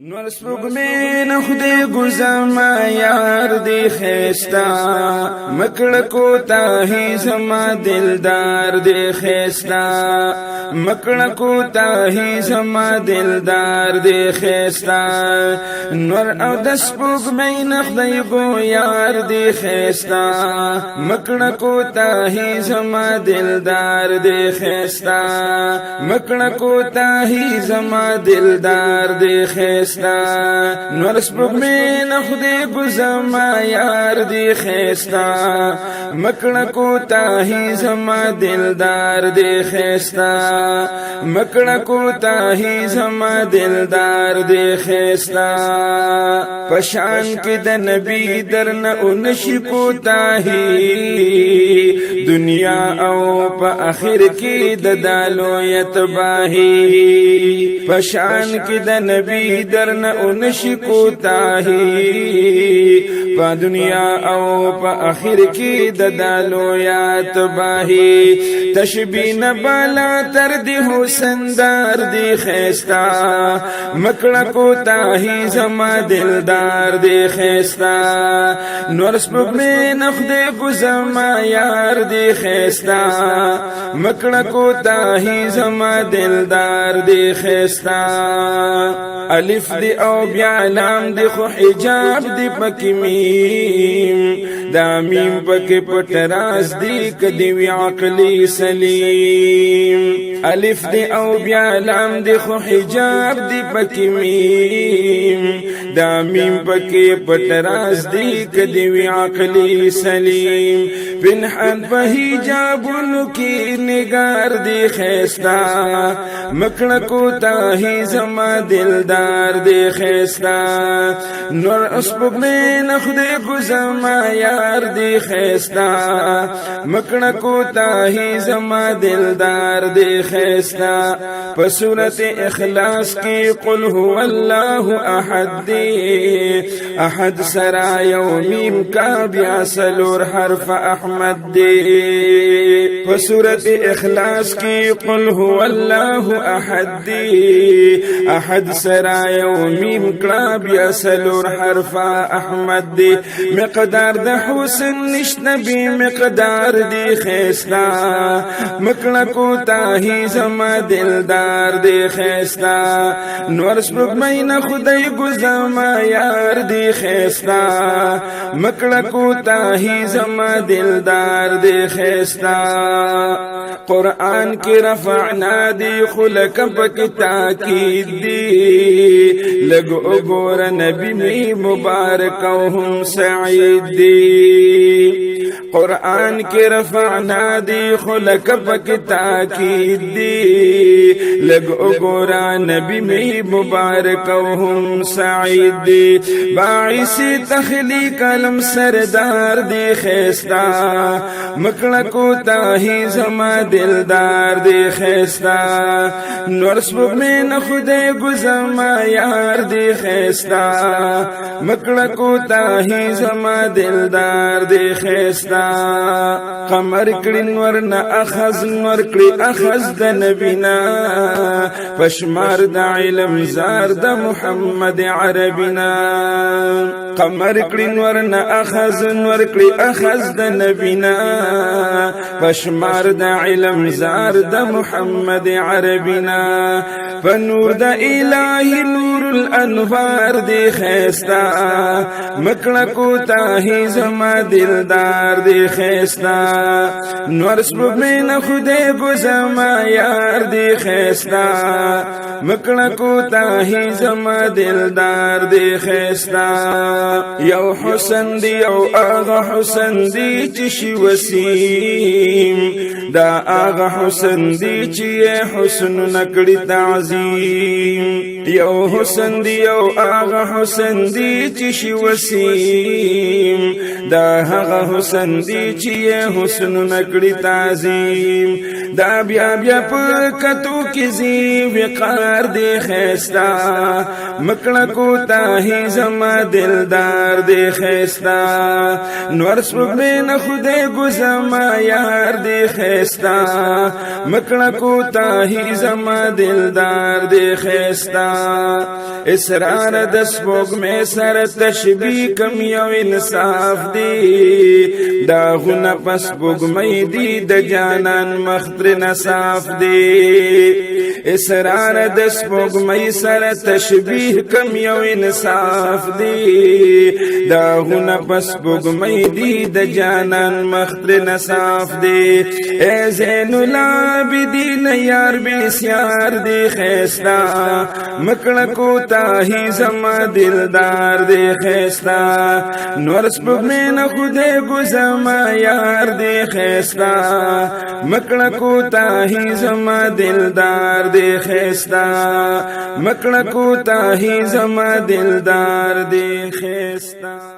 نور سپوږمۍ نه خدای ګزما یار دی خيستا مکړه کوتاهی زما دلدار دی خيستا مکړه کوتاهی زما دلدار دی خيستا نور او د سپوږمۍ نه خدای ګو یار دی خيستا مکړه کوتاهی زما دلدار دی خيستا مکړه کوتاهی زما دلدار دی خيستا نور سپوږمۍ نه خدای ګزما یار دی خيستا مکړه کوتاهی زما دلدار دی خيستا مکړه کوتاهی زما دلدار دی خيستا پشان کې د نبی درنه اونشي کوتاهی دنیا او په اخر کې د دالو یتباهی پشان کې د نبی درنه اونشي کوتاهی په دنیا او په اخر کې د دالو یتباهی تشبیه بالا تر دی حسندار دی خيستا مکړه کوتاهی زما دلدار دی خيستا نور سپوږمۍ نه خدای ګزما یار دی خيستا مکړه کوتاهی زما دلدار دی خيستا الف دی او بیا لام دی خو حجاب دی پکې میم دا میم پکې پټ راز دی کدی وی عقلی سلیم الف دی او بیا لام دی خو حجاب دی پکې میم دا میم پکې پټ راز دی کدی وی عقلی سلیم پنهان په حجابونو کې نگار دی خيستا مکړه کوتاهی زما دلدار دی خيستا نور سپوږمۍ نه خدای ګزما یار دی خيستا مکړه کوتاهی زما دلدار دی خيستا په سورۃ اخلاص کې قل هو الله احد دی احد سرا یومیم کا بیا سلور حرف احمد دی په سورۃ اخلاص کې قل هو الله احد دی احد سرا یومیم کا بیا سلور حرف احمد دی مقدار د حسن نشنبی مقدار دی خيستا مکړه کوتاهی زما دلدار دی خيستا نور سپوږمۍ نه خدای ګزما یار دی خيستا مکړه کوتاهی زما دلدار دی خيستا قرآن کی رفعنا دی خلق پک تاکید دی لگو گور نبی می مبارک هم سعید دی قرآن کی رفعنا دی خلق پک تاکید دی لگو گور نبی می مبارک هم سعید دی باعث تخلیق علم سردار دی خيستا مکړه کوتاهی زما دلدار دی خيستا نور سپوږمۍ نه خدای ګزما یار دی خيستا مکړه کوتاهی زما دلدار دی خيستا قمر کړي نور نه اخذ نور کړي اخذ د نبینا پشمار د علم زار د محمد عربینا قمر کړي نور نه اخذ نور کړي اخذ د نبینا پشمار د علم زار د محمد عربینا فنور د الہی نور الانوار دی خيستا مکړه کوتاهی زما دلدار دی خيستا نور سپوږمۍ نه خدای ګزما یار دی خيستا مکړه کوتاهی زما دلدار دی خيستا یو حسن دی یو اغه حسن دی چې شي وسیم دا اغه حسن دی چې حسن نکړي تعظیم یو حسن دی یو اغه حسن دی چې شي وسیم دا هغه حسن دی چې حسن نکړي تعظیم دا بیا بیا په کتو کې زی وقار دی خيستا مکړه کوتاهی زما دلدار دی خيستا نور سپوږمۍ نه خدای ګزما یار دی خيستا مکړه کوتاهی زما دلدار دی خيستا اسرار د سپوږمۍ سره تشبیه کم یو انصاف دی دا غونه پس سپوږمۍ دی د جانان مختر نصاف دی اسرار د سپوږمۍ سره تشبیه کم یو انصاف دی دا غونه پس سپوږمۍ دی د جانان مختر نصاف دی اے زین العابدین یار بسیار دی خیستا مکړه کو تاہی زما دلدار دی خیستا نور سپوږمۍ نه خدای ګو زما یار دی خیستا مکړه کو تاہی زما دلدار دی خیستا مکړه کو تاہی زما دلدار دی خیستا